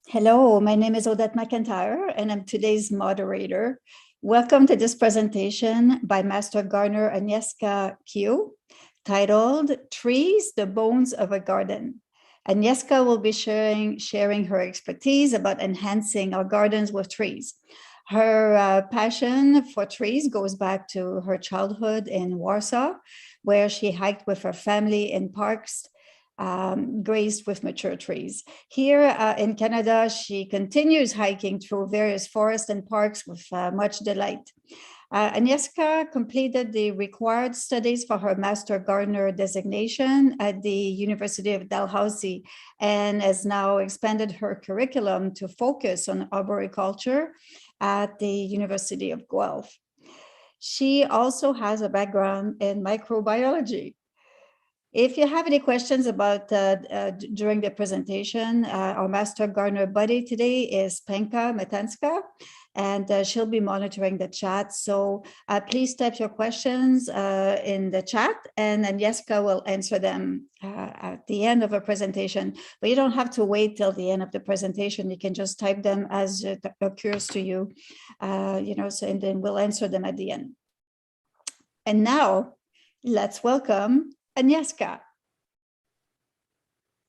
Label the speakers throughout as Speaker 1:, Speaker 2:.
Speaker 1: Hello, my name is Odette McIntyre, and I'm today's moderator. Welcome to this presentation by Master Gardener Agnieszka Q, titled Trees, the Bones of a Garden. Agnieszka will be sharing her expertise about enhancing our gardens with trees. Her passion for trees goes back to her childhood in Warsaw, where she hiked with her family in parks graced with mature trees. Here in Canada, she continues hiking through various forests and parks with much delight. Agnieszka completed the required studies for her Master Gardener designation at the University of Dalhousie and has now expanded her curriculum to focus on arboriculture at the University of Guelph. She also has a background in microbiology. If you have any questions about during the presentation, our Master Gardener buddy today is Penka Metanska, and she'll be monitoring the chat. So please type your questions in the chat, and Agnieszka will answer them at the end of a presentation. But you don't have to wait till the end of the presentation. You can just type them as it occurs to you, so, and then we'll answer them at the end. And now, let's welcome Agnieszka.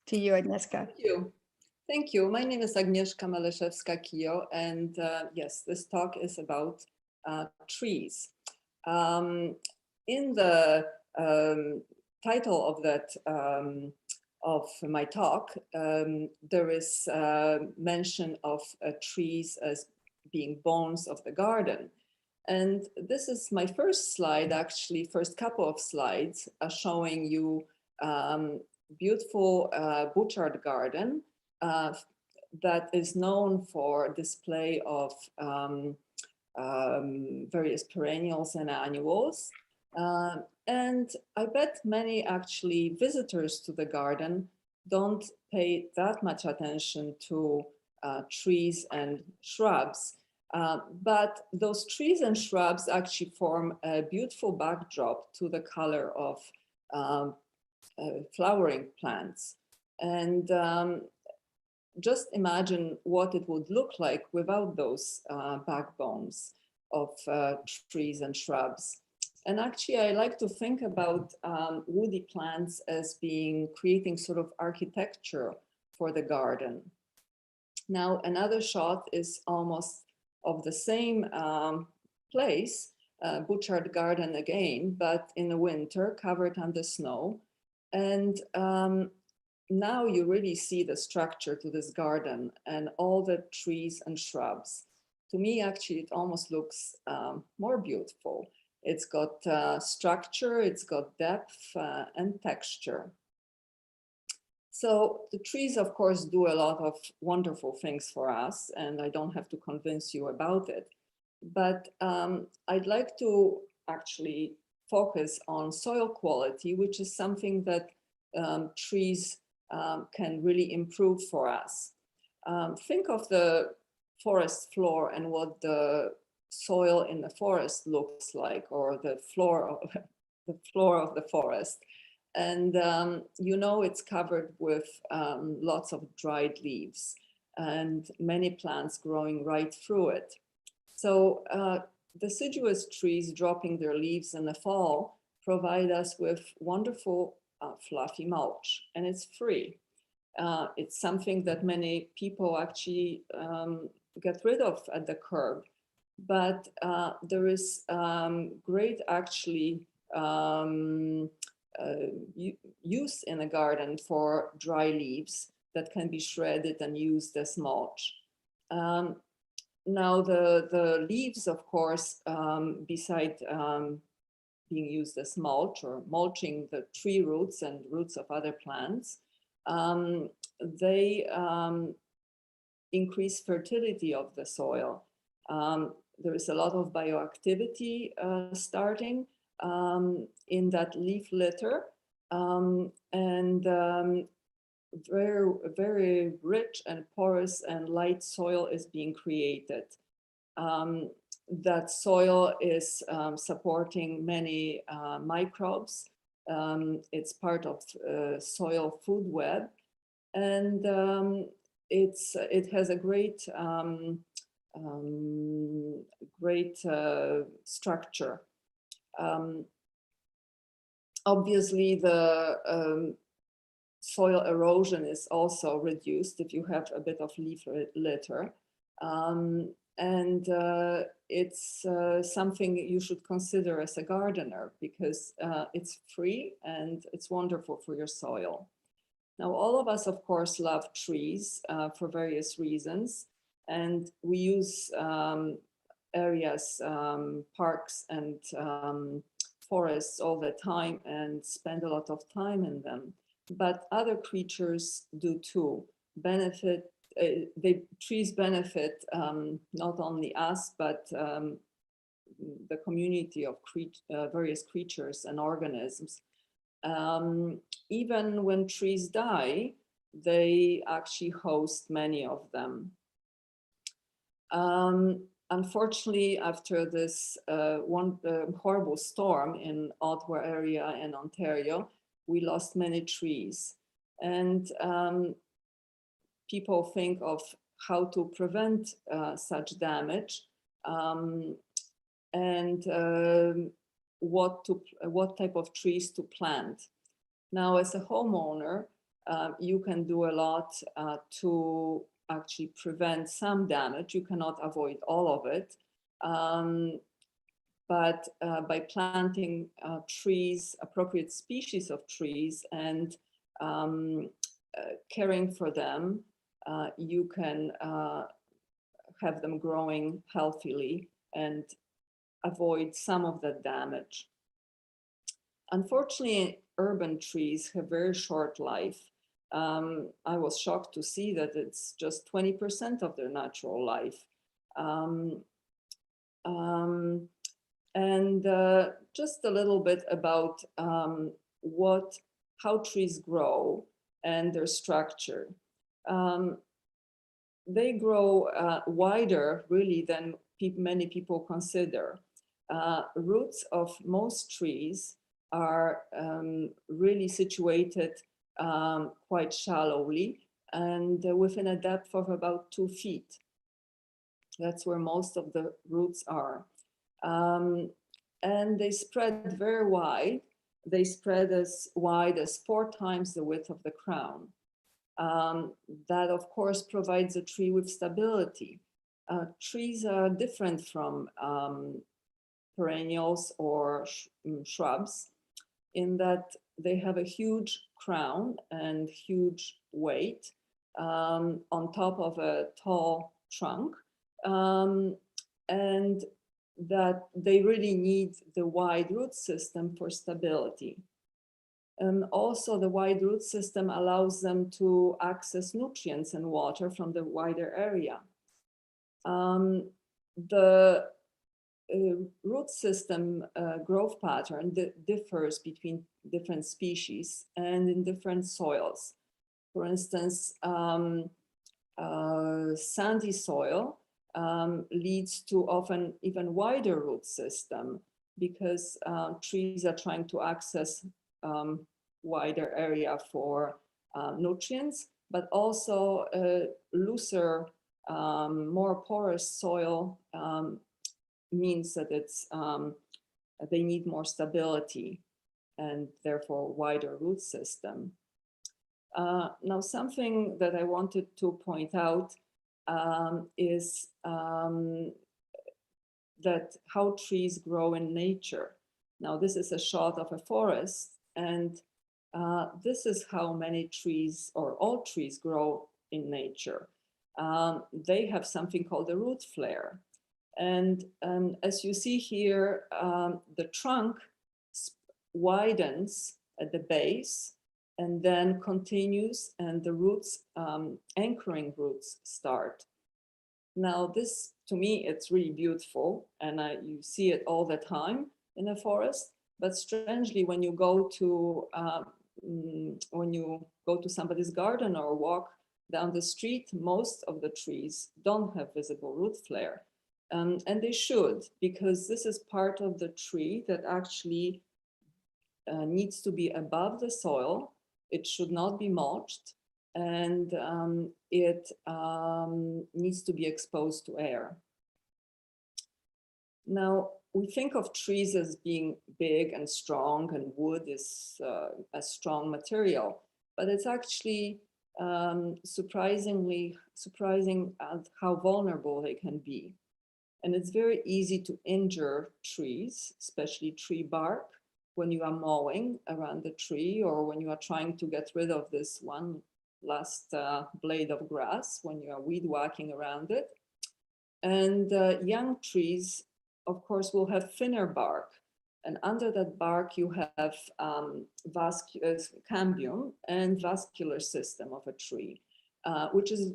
Speaker 1: To you, Agnieszka.
Speaker 2: Thank you. Thank you. My name is Agnieszka Maleszewska-Kijo, and yes, this talk is about trees. In the title of that of my talk, there is mention of trees as being bones of the garden. And this is my first slide, actually, first couple of slides showing you beautiful butchard garden that is known for display of various perennials and annuals. And I bet many actually visitors to the garden don't pay that much attention to trees and shrubs. But those trees and shrubs actually form a beautiful backdrop to the color of flowering plants. And just imagine what it would look like without those backbones of trees and shrubs. And actually, I like to think about woody plants as creating sort of architecture for the garden. Now, another shot is almost of the same place, butchard garden again, but in the winter, covered under snow. And now you really see the structure to this garden and all the trees and shrubs. To me, actually, it almost looks more beautiful. It's got structure, it's got depth and texture. So the trees, of course, do a lot of wonderful things for us, and I don't have to convince you about it. But I'd like to actually focus on soil quality, which is something that trees can really improve for us. Think of the forest floor and what the soil in the forest looks like, or the floor of the forest. And it's covered with lots of dried leaves and many plants growing right through it. So deciduous trees dropping their leaves in the fall provide us with wonderful fluffy mulch, and it's free. It's something that many people actually get rid of at the curb, but there is great actually use in a garden for dry leaves that can be shredded and used as mulch. Now the leaves, of course, beside being used as mulch or mulching the tree roots and roots of other plants, they increase fertility of the soil. There is a lot of bioactivity starting in that leaf litter, and very, very rich and porous and light soil is being created. That soil is supporting many microbes. It's part of soil food web, and it has a great structure. Obviously, the soil erosion is also reduced if you have a bit of leaf litter. And it's something you should consider as a gardener, because it's free and it's wonderful for your soil. Now, all of us, of course, love trees for various reasons, and we use areas, parks and forests all the time and spend a lot of time in them. But other creatures do too. Trees benefit not only us, but the community of various creatures and organisms. Even when trees die, they actually host many of them. Unfortunately, after this one horrible storm in Ottawa area and Ontario, we lost many trees. And people think of how to prevent such damage, and what type of trees to plant. Now, as a homeowner, you can do a lot to actually prevent some damage. You cannot avoid all of it, but by planting trees, appropriate species of trees, and caring for them, you can have them growing healthily and avoid some of the damage. Unfortunately, urban trees have very short life. I was shocked to see that it's just 20% of their natural life. And just a little bit about how trees grow and their structure. They grow wider, really, than many people consider. Roots of most trees are really situated quite shallowly and within a depth of about 2 feet. That's where most of the roots are. And they spread very wide. They spread as wide as 4 times the width of the crown. That, of course, provides a tree with stability. Trees are different from perennials or shrubs in that they have a huge crown and huge weight on top of a tall trunk, and that they really need the wide root system for stability. And also the wide root system allows them to access nutrients and water from the wider area. The root system growth pattern differs between different species and in different soils. For instance, sandy soil leads to often even wider root system because trees are trying to access wider area for nutrients, but also looser, more porous soil means that they need more stability and therefore wider root system. Now, something that I wanted to point out is that how trees grow in nature. Now, this is a shot of a forest, and this is how many trees or all trees grow in nature. They have something called a root flare. And as you see here, the trunk widens at the base and then continues, and the roots, anchoring roots, start. Now this, to me, it's really beautiful, and you see it all the time in a forest. But strangely, when you go to somebody's garden or walk down the street, most of the trees don't have visible root flare. And they should, because this is part of the tree that actually needs to be above the soil. It should not be mulched, and it needs to be exposed to air. Now, we think of trees as being big and strong, and wood is a strong material, but it's actually surprising at how vulnerable they can be. And it's very easy to injure trees, especially tree bark, when you are mowing around the tree, or when you are trying to get rid of this one last blade of grass, when you are weed whacking around it. And young trees, of course, will have thinner bark. And under that bark, you have cambium and vascular system of a tree, which is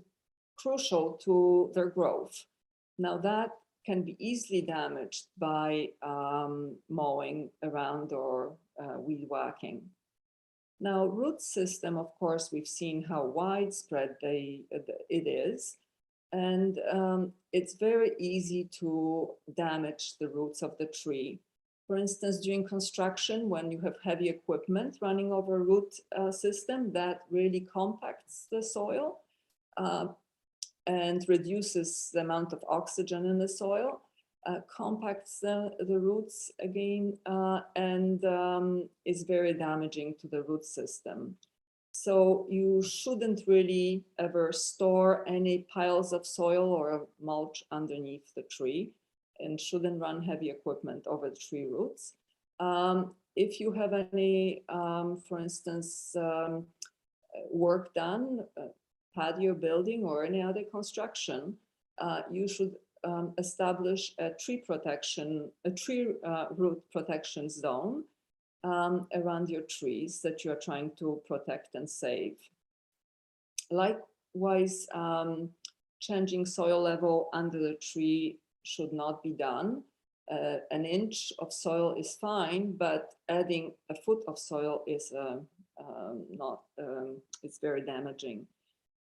Speaker 2: crucial to their growth. Now, that can be easily damaged by mowing around or weed whacking. Now, root system, of course, we've seen how widespread it is. And it's very easy to damage the roots of the tree. For instance, during construction, when you have heavy equipment running over a root system, that really compacts the soil and reduces the amount of oxygen in the soil, compacts the roots again, and is very damaging to the root system. So you shouldn't really ever store any piles of soil or mulch underneath the tree, and shouldn't run heavy equipment over the tree roots. If you have any, for instance, work done, patio building or any other construction, you should establish a tree root protection zone around your trees that you are trying to protect and save. Likewise, changing soil level under the tree should not be done. An inch of soil is fine, but adding a foot of soil is it's very damaging.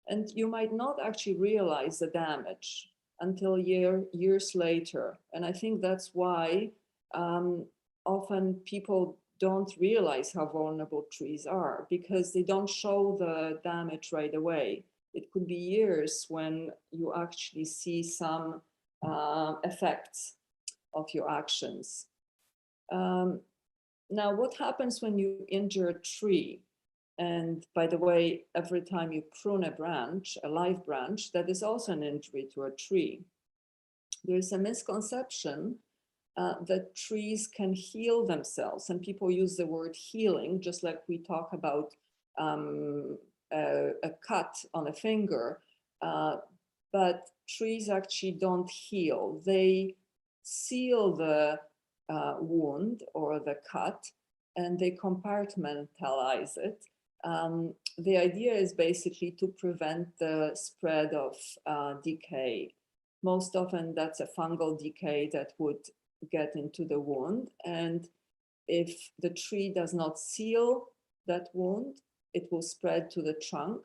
Speaker 2: And you might not actually realize the damage until years later. And I think that's why often people don't realize how vulnerable trees are, because they don't show the damage right away. It could be years when you actually see some effects of your actions. Now, what happens when you injure a tree? And by the way, every time you prune a branch, a live branch, that is also an injury to a tree. There is a misconception that trees can heal themselves. And people use the word healing, just like we talk about a cut on a finger. But trees actually don't heal. They seal the wound or the cut, and they compartmentalize it. The idea is basically to prevent the spread of decay. Most often that's a fungal decay that would get into the wound. And if the tree does not seal that wound, it will spread to the trunk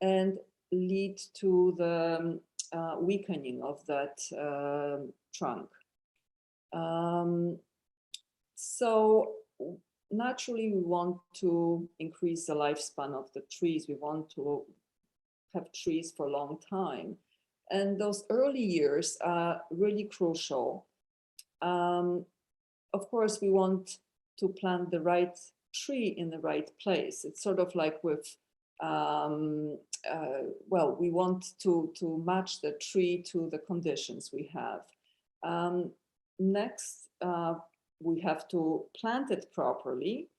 Speaker 2: and lead to the weakening of that trunk. So naturally, we want to increase the lifespan of the trees. We want to have trees for a long time. And those early years are really crucial. Of course, we want to plant the right tree in the right place. It's sort of like with, well, we want to match the tree to the conditions we have. Next, we have to plant it properly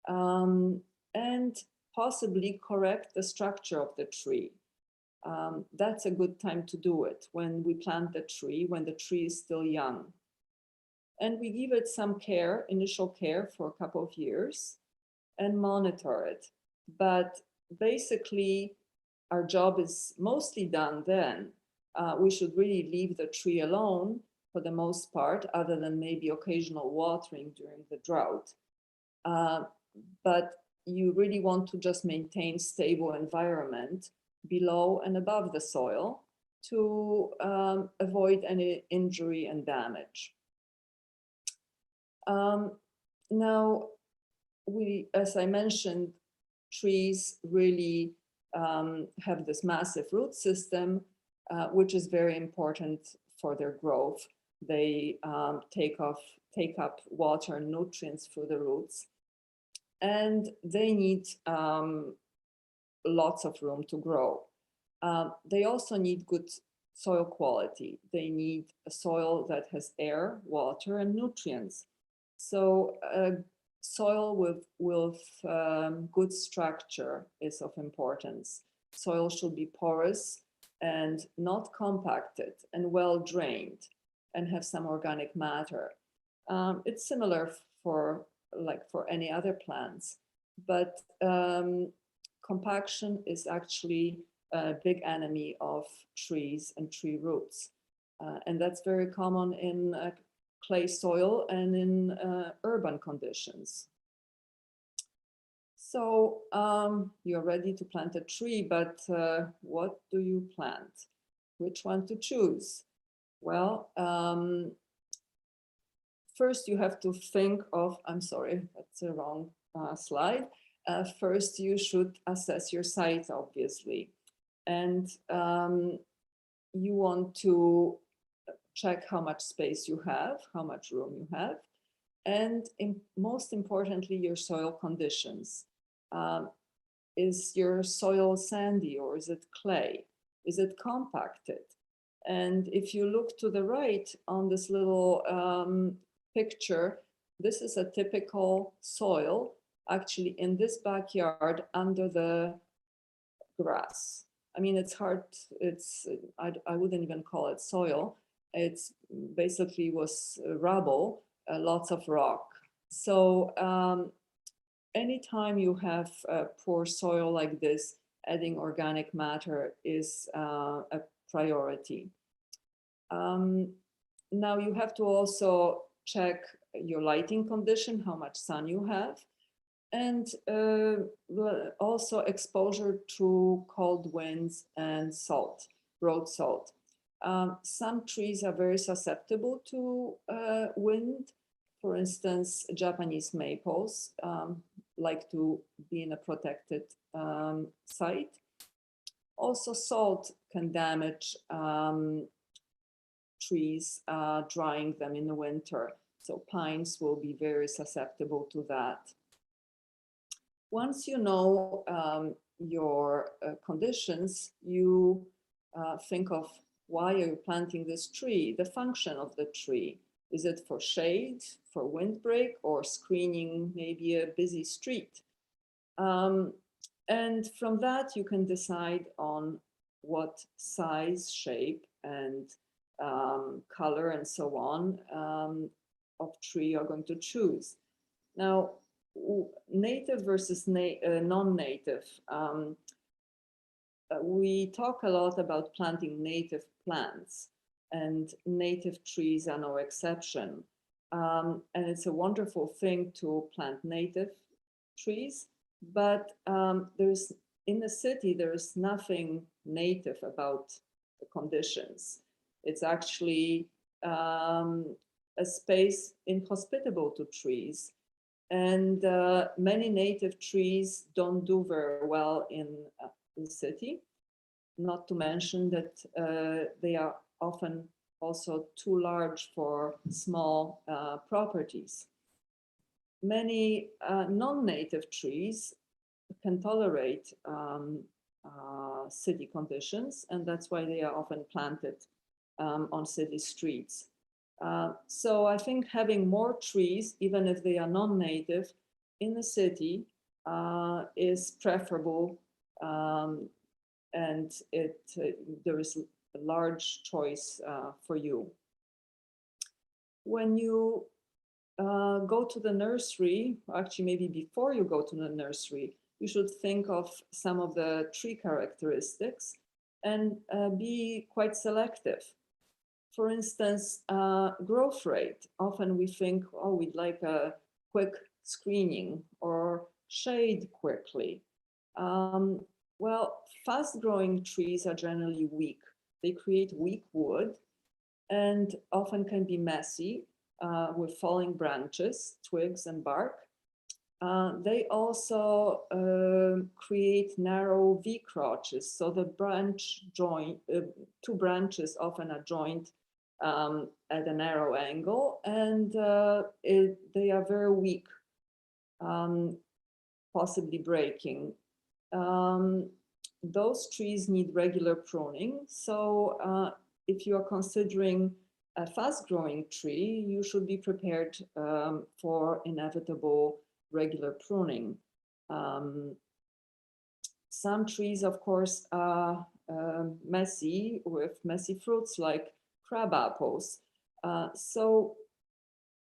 Speaker 2: and possibly correct the structure of the tree. That's a good time to do it, when we plant the tree, when the tree is still young. And we give it some care, initial care, for a couple of years and monitor it. But basically, our job is mostly done then. We should really leave the tree alone for the most part, other than maybe occasional watering during the drought. But you really want to just maintain stable environment below and above the soil to avoid any injury and damage. Now, as I mentioned, trees really have this massive root system, which is very important for their growth. They take up water and nutrients through the roots, and they need lots of room to grow. They also need good soil quality. They need a soil that has air, water, and nutrients. So soil with good structure is of importance. Soil should be porous and not compacted and well drained and have some organic matter. It's similar for any other plants, but compaction is actually a big enemy of trees and tree roots. And that's very common in clay soil and in urban conditions. So you're ready to plant a tree, but what do you plant? Which one to choose? Well, first you have to think of, I'm sorry, that's the wrong slide. First, you should assess your site, obviously. And you want to check how much space you have, how much room you have, and most importantly, your soil conditions. Is your soil sandy or is it clay? Is it compacted? And if you look to the right on this little picture, this is a typical soil actually in this backyard under the grass. I mean, it's hard, I wouldn't even call it soil. It's basically was rubble, lots of rock. So anytime you have poor soil like this, adding organic matter is a priority. Now you have to also check your lighting condition, how much sun you have, and also exposure to cold winds and salt, road salt. Some trees are very susceptible to wind. For instance, Japanese maples like to be in a protected site. Also, salt can damage trees, drying them in the winter. So pines will be very susceptible to that. Once you know your conditions, you think of why are you planting this tree, the function of the tree. Is it for shade, for windbreak, or screening maybe a busy street? And from that, you can decide on what size, shape, and color and so on of tree you're going to choose. Now, native versus non-native. We talk a lot about planting native plants, and native trees are no exception. And it's a wonderful thing to plant native trees, but in the city, there is nothing native about the conditions. It's actually a space inhospitable to trees. And many native trees don't do very well in the city, not to mention that they are often also too large for small properties. Many non-native trees can tolerate city conditions, and that's why they are often planted on city streets. So I think having more trees, even if they are non-native, in the city is preferable, and there is a large choice for you. When you go to the nursery, actually maybe before you go to the nursery, you should think of some of the tree characteristics and be quite selective. For instance, growth rate. Often we think, oh, we'd like a quick screening or shade quickly. Well, fast-growing trees are generally weak. They create weak wood and often can be messy with falling branches, twigs, and bark. They also create narrow V crotches. So the branch joint, two branches often are joined at a narrow angle, and they are very weak, possibly breaking. Those trees need regular pruning. So if you are considering a fast-growing tree, you should be prepared for inevitable regular pruning. Some trees, of course, are messy, with messy fruits like crab apples. So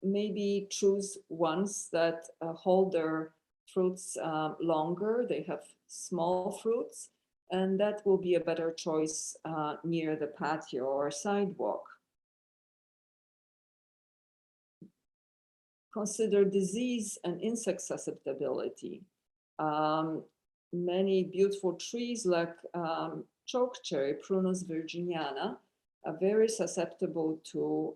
Speaker 2: maybe choose ones that hold their fruits longer. They have small fruits, and that will be a better choice near the patio or sidewalk. Consider disease and insect susceptibility. Many beautiful trees like chokecherry, Prunus virginiana, are very susceptible to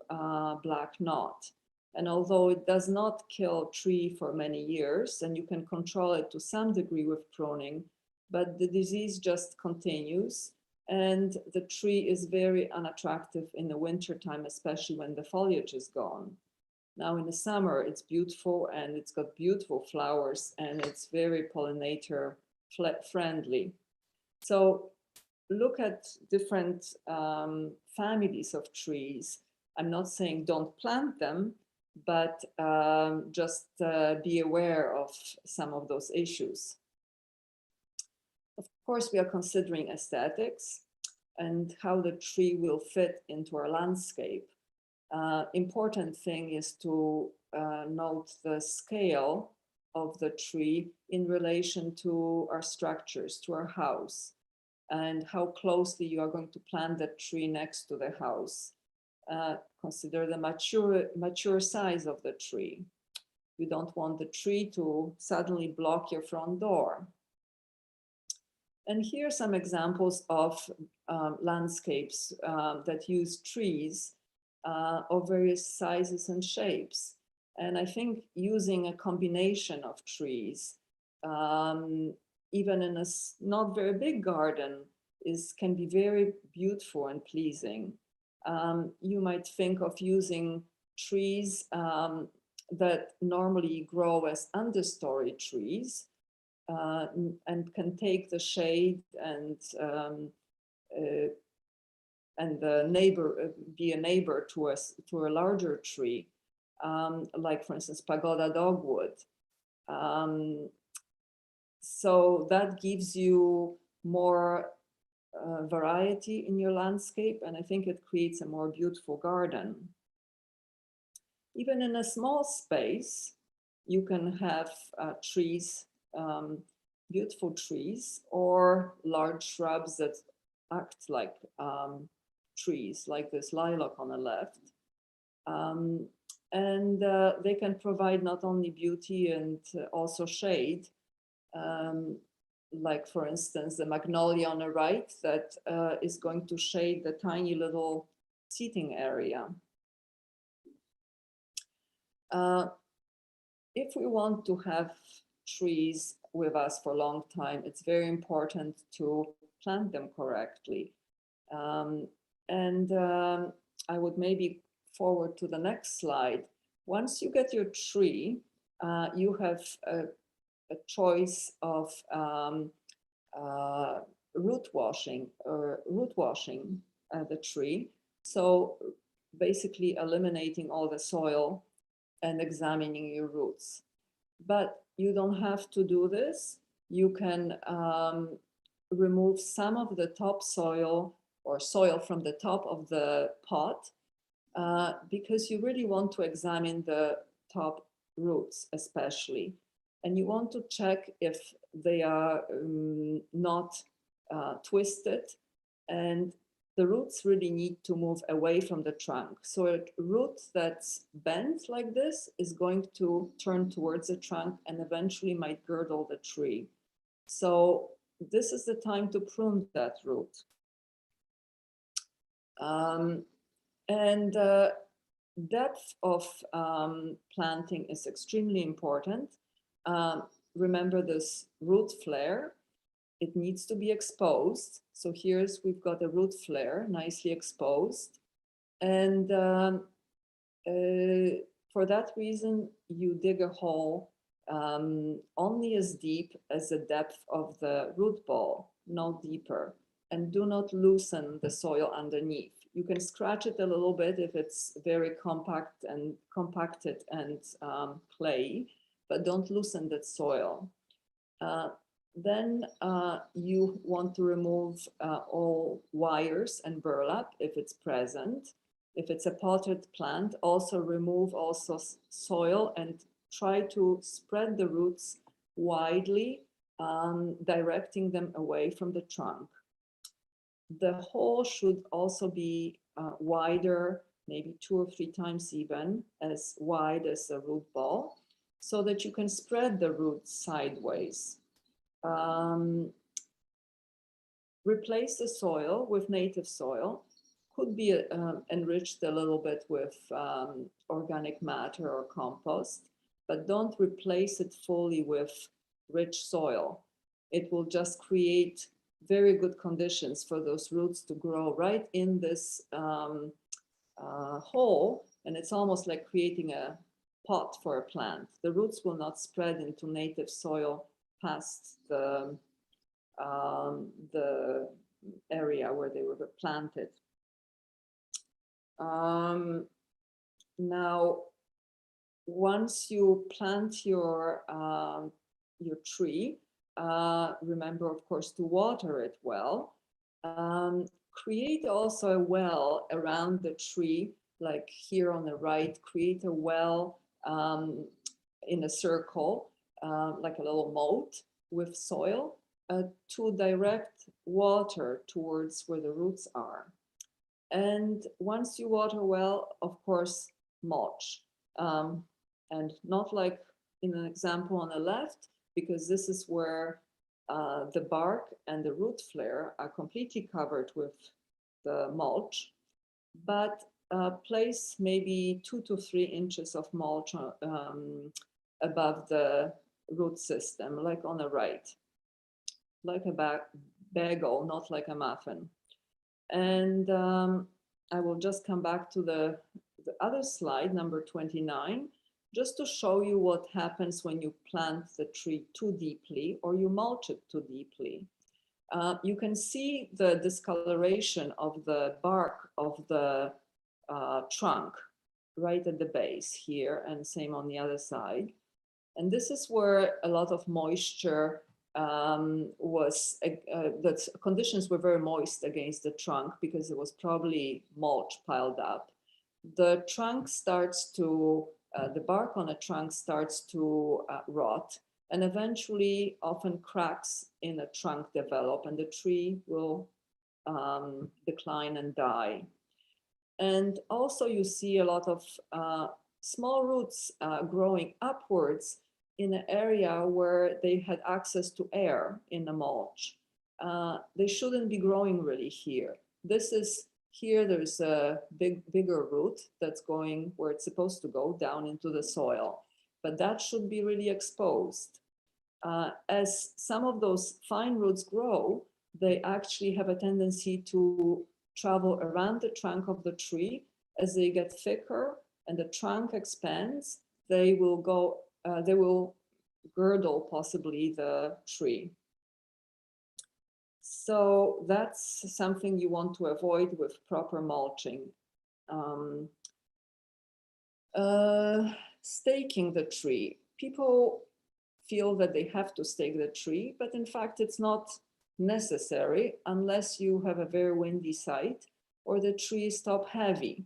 Speaker 2: black knot. And although it does not kill tree for many years, and you can control it to some degree with pruning, but the disease just continues, and the tree is very unattractive in the winter time, especially when the foliage is gone. Now in the summer, it's beautiful and it's got beautiful flowers and it's very pollinator friendly. So look at different families of trees. I'm not saying don't plant them, but just be aware of some of those issues. Of course, we are considering aesthetics and how the tree will fit into our landscape. Important thing is to note the scale of the tree in relation to our structures, to our house, and how closely you are going to plant that tree next to the house. Consider the mature size of the tree. You don't want the tree to suddenly block your front door. And here are some examples of landscapes that use trees of various sizes and shapes. And I think using a combination of trees, even in a not very big garden, can be very beautiful and pleasing. You might think of using trees that normally grow as understory trees and can take the shade and the neighbor be a neighbor to a larger tree, like for instance pagoda dogwood. So that gives you more variety in your landscape, and I think it creates a more beautiful garden. Even in a small space, you can have trees, beautiful trees, or large shrubs that act like trees, like this lilac on the left. And they can provide not only beauty and also shade, like for instance, the magnolia on the right that is going to shade the tiny little seating area. If we want to have trees with us for a long time, it's very important to plant them correctly. I would maybe forward to the next slide. Once you get your tree, you have a choice of root washing the tree. So basically eliminating all the soil and examining your roots. But you don't have to do this. You can remove some of the topsoil or soil from the top of the pot because you really want to examine the top roots especially. And you want to check if they are not twisted, and the roots really need to move away from the trunk. So a root that's bent like this is going to turn towards the trunk and eventually might girdle the tree. So this is the time to prune that root. Depth of planting is extremely important. Remember this root flare. It needs to be exposed. So we've got a root flare nicely exposed. And for that reason, you dig a hole only as deep as the depth of the root ball, no deeper. And do not loosen the soil underneath. You can scratch it a little bit if it's very compacted and clay, but don't loosen that soil. Then you want to remove all wires and burlap if it's present. If it's a potted plant, also remove soil and try to spread the roots widely, directing them away from the trunk. The hole should also be wider, maybe 2 or 3 times even, as wide as the root ball, so that you can spread the roots sideways. Replace the soil with native soil. Could be enriched a little bit with organic matter or compost, but don't replace it fully with rich soil. It will just create very good conditions for those roots to grow right in this hole, and it's almost like creating a pot for a plant. The roots will not spread into native soil past the area where they were planted. Now, once you plant your tree, remember, of course, to water it well. Create also a well around the tree, like here on the right. Create a well in a circle, like a little moat with soil to direct water towards where the roots are. And once you water well, of course, mulch. And not like in an example on the left, because this is where the bark and the root flare are completely covered with the mulch, but place maybe 2 to 3 inches of mulch above the root system, like on the right, like a bagel, not like a muffin. And I will just come back to the other slide, number 29, just to show you what happens when you plant the tree too deeply or you mulch it too deeply. You can see the discoloration of the bark of the trunk right at the base here, and same on the other side. And this is where a lot of moisture the conditions were very moist against the trunk because it was probably mulch piled up. The trunk starts to, the bark on a trunk starts to rot, and eventually often cracks in the trunk develop and the tree will decline and die. And also you see a lot of small roots growing upwards in an area where they had access to air in the mulch. They shouldn't be growing really here. Here there's a bigger root that's going where it's supposed to go, down into the soil, but that should be really exposed. As some of those fine roots grow, they actually have a tendency to travel around the trunk of the tree. As they get thicker and the trunk expands, they will girdle possibly the tree. So that's something you want to avoid with proper mulching. Staking the tree. People feel that they have to stake the tree, but in fact it's not necessary unless you have a very windy site or the tree is top heavy.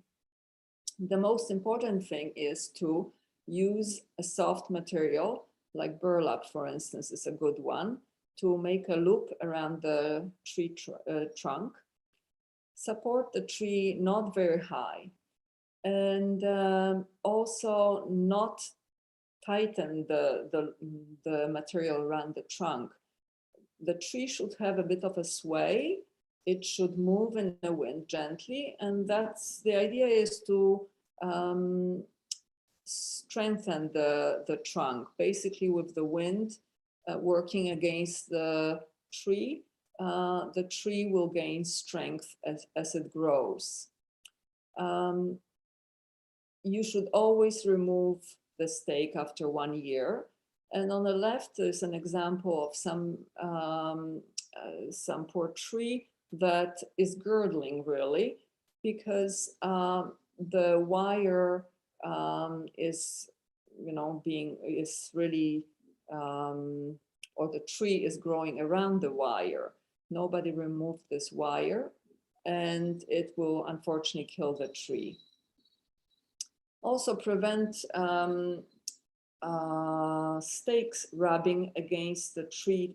Speaker 2: The most important thing is to use a soft material, like burlap, for instance, is a good one, to make a loop around the tree trunk. Support the tree not very high, and also not tighten the material around the trunk. The tree should have a bit of a sway. It should move in the wind gently, and that's the idea, is to strengthen the trunk, basically with the wind working against the tree will gain strength as it grows. You should always remove the stake after 1 year. And on the left is an example of some poor tree that is girdling, really, because the wire is really or the tree is growing around the wire. Nobody removed this wire, and it will unfortunately kill the tree. Also prevent stakes rubbing against the tree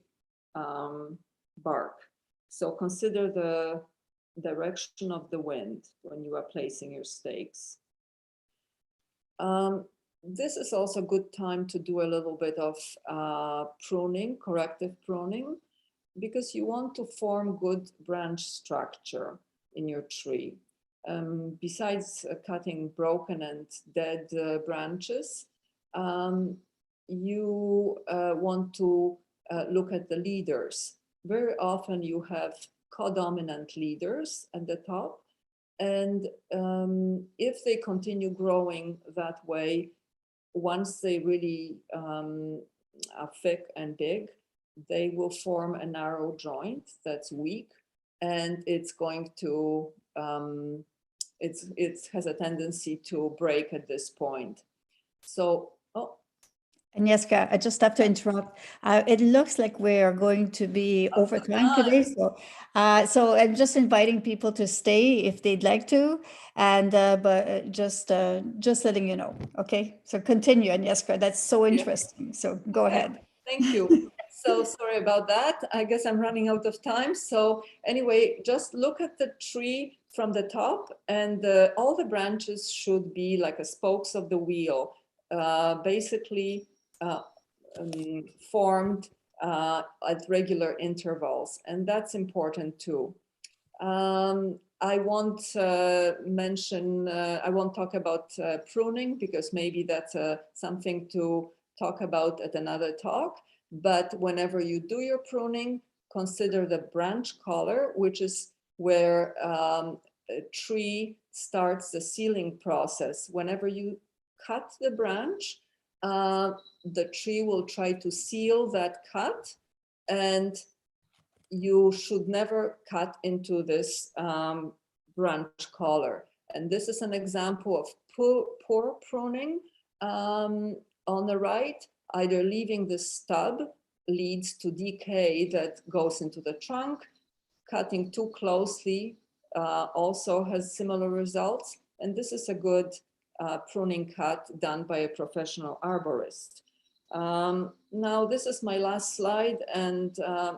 Speaker 2: bark. So consider the direction of the wind when you are placing your stakes. This is also a good time to do a little bit of pruning, corrective pruning, because you want to form good branch structure in your tree. Besides cutting broken and dead branches, you want to look at the leaders. Very often you have codominant leaders at the top, and if they continue growing that way, once they really are thick and big, they will form a narrow joint that's weak, and it's going to it has a tendency to break at this point. So,
Speaker 1: Agnieszka, I just have to interrupt. It looks like we're going to be over time today. So I'm just inviting people to stay if they'd like to, and but just letting you know. Okay, so continue, Agnieszka. That's so interesting. So go ahead.
Speaker 2: Thank you. So sorry about that. I guess I'm running out of time. So anyway, just look at the tree from the top, and all the branches should be like the spokes of the wheel, basically formed at regular intervals, and that's important too. I won't talk about pruning, because maybe that's something to talk about at another talk. But whenever you do your pruning, consider the branch collar, which is where a tree starts the sealing process. Whenever you cut the branch, the tree will try to seal that cut, and you should never cut into this branch collar. And this is an example of poor pruning. On the right, either leaving the stub leads to decay that goes into the trunk. Cutting too closely also has similar results. And this is a good pruning cut done by a professional arborist. Now, this is my last slide, and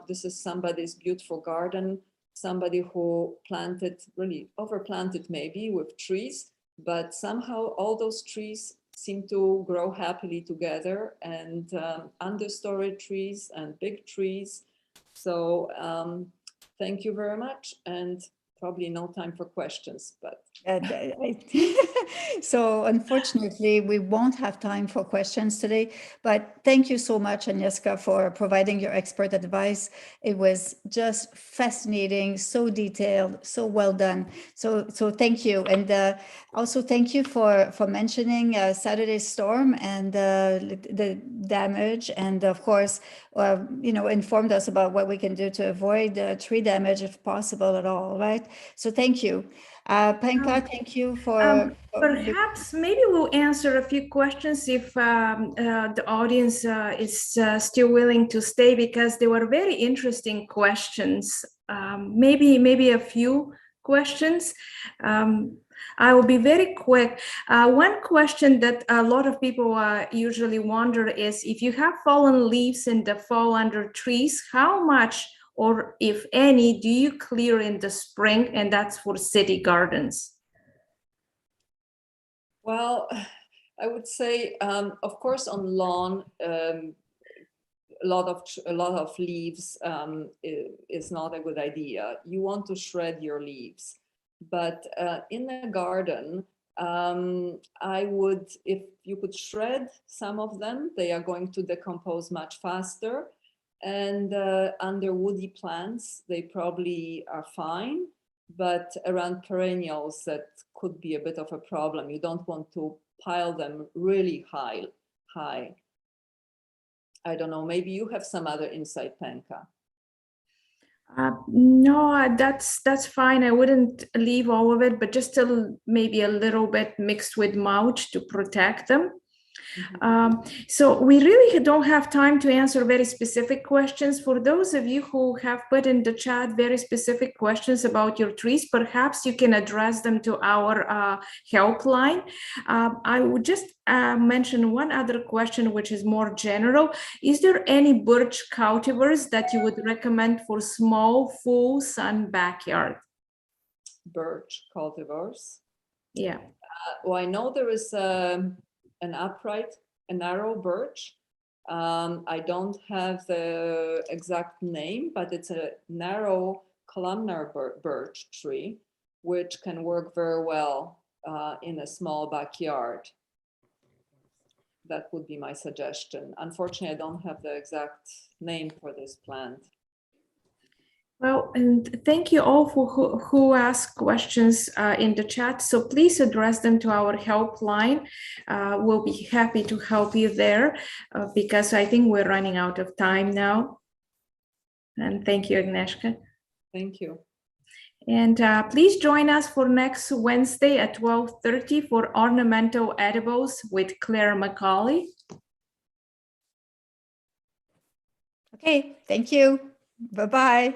Speaker 2: this is somebody's beautiful garden, somebody who planted, really overplanted maybe with trees, but somehow all those trees seem to grow happily together, and understory trees and big trees. So thank you very much, and probably no time for questions, but.
Speaker 1: So unfortunately, we won't have time for questions today, but thank you so much, Agnieszka, for providing your expert advice. It was just fascinating, so detailed, so well done. So thank you. And also thank you for mentioning Saturday's storm and the damage, and of course, informed us about what we can do to avoid tree damage if possible at all, right? So thank you. Penka, thank you for...
Speaker 3: Perhaps maybe we'll answer a few questions if the audience is still willing to stay, because they were very interesting questions. Maybe a few questions. I will be very quick. One question that a lot of people usually wonder is, if you have fallen leaves in the fall under trees, how much, or if any, do you clear in the spring? And that's for city gardens.
Speaker 2: Well, I would say, of course, on lawn, a lot of leaves is not a good idea. You want to shred your leaves, but in a garden, I would, if you could shred some of them, they are going to decompose much faster. And under woody plants, they probably are fine, but around perennials, that could be a bit of a problem. You don't want to pile them really high. I don't know, maybe you have some other insight, Penka.
Speaker 3: No, that's fine. I wouldn't leave all of it, but just maybe a little bit mixed with mulch to protect them. So we really don't have time to answer very specific questions. For those of you who have put in the chat very specific questions about your trees, perhaps you can address them to our helpline. I would just mention one other question, which is more general. Is there any birch cultivars that you would recommend for small, full sun backyard?
Speaker 2: Birch cultivars?
Speaker 3: Yeah.
Speaker 2: Well, I know there is an upright, a narrow birch. I don't have the exact name, but it's a narrow columnar birch tree, which can work very well in a small backyard. That would be my suggestion. Unfortunately, I don't have the exact name for this plant.
Speaker 3: Well, and thank you all for who asked questions in the chat. So please address them to our helpline. We'll be happy to help you there because I think we're running out of time now. And thank you, Agnieszka.
Speaker 2: Thank you.
Speaker 3: And please join us for next Wednesday at 12:30 for Ornamental Edibles with Claire McCauley.
Speaker 1: Okay, thank you. Bye-bye.